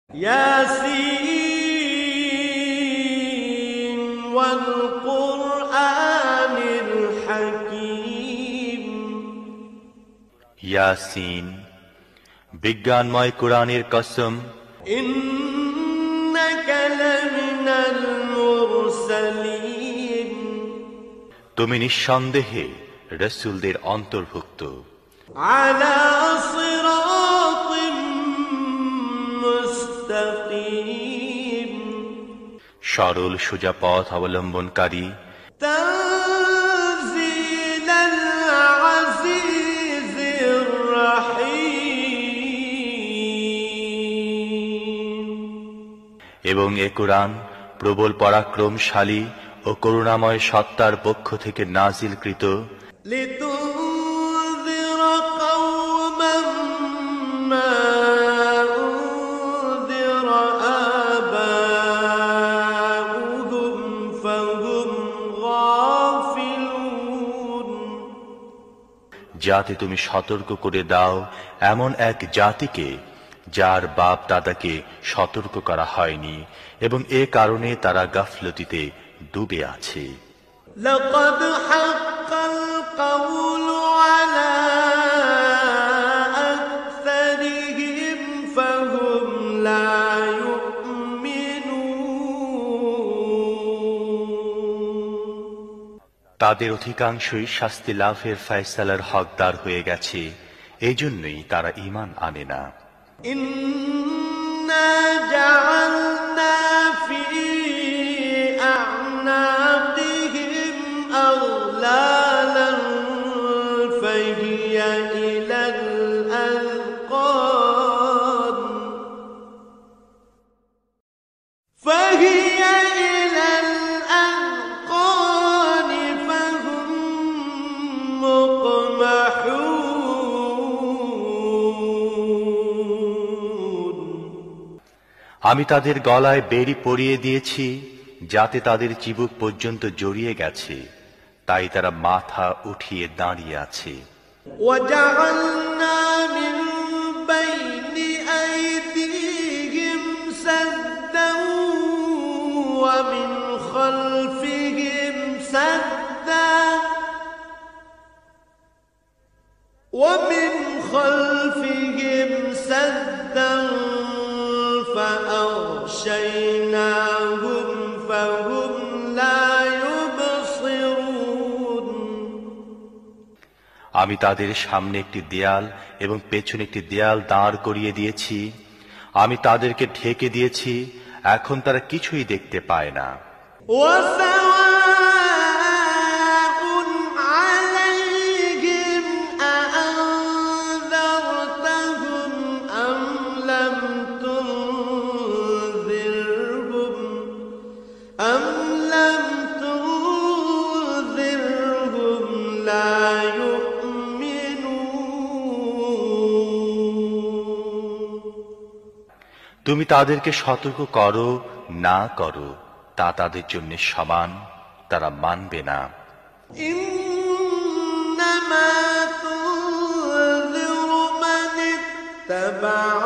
ইয়াসিন ওয়াল কুরআনিল হাকীম। ইয়াসিন, বিজ্ঞানময় কোরআনের কসম। ইন্নাকা লামিনাল মুরসালিন, তুমি নিঃসন্দেহে রাসূলদের অন্তর্ভুক্ত। আলা সিরাতিম মুস্তাকিম, সরল সোজা পথ অবলম্বনকারী। তানজিলাল আজিজির রাহিম, এবং এ কোরআন প্রবল পরাক্রমশালী ও করুণাময় সত্তার পক্ষ থেকে নাজিলকৃত। লিতুনযিরা কওমান মা উনযিরা আবাউহুম ফাহুম গাফিলুন, যাতে তুমি সতর্ক করে দাও এমন এক জাতিকে যার বাপ দাদাকে সতর্ক করা হয়নি, এবং এ কারণে তারা গাফলতিতে ডুবে আছে। লাকাদ হাক্কাল কাওলু আলা আকসারিহিম ফাহুম লা ইউমিনুন, তাদের অধিকাংশই শাস্তি লাভের ফয়সালার হকদার হয়ে গেছে, এজন্যই তারা ঈমান আনে না। ইন্না জাআলনা ফি আ'নাকিহিম আগলালান ফাহিয়া ইলাল আযকান ফাহুম মুকমাহুন, আমি তাদের গলায় বেড়ি পরিয়ে দিয়েছি, যাতে তাদের চিবুক পর্যন্ত জড়িয়ে গেছে, তাই তারা মাথা উঠিয়ে দাঁড়িয়ে আছে। وجعلنا من بين أيديهم سدا ومن خلفهم سدا فأغشيناهم فهم لا يبصرون, আমি তাদের সামনে একটি দেয়াল এবং পেছনে একটি দেয়াল দাঁড় করিয়ে দিয়েছি। আমি তাদেরকে ঢেকে দিয়েছি, এখন তারা কিছুই দেখতে পায় না। وسواء عليهم أأنذرتهم أم لم تنذرهم لا يؤمنون, তুমি তাদেরকে সতর্ক করো না করো তা তাদের জন্য সমান, তারা মানবে না। إنما تنذر من اتبع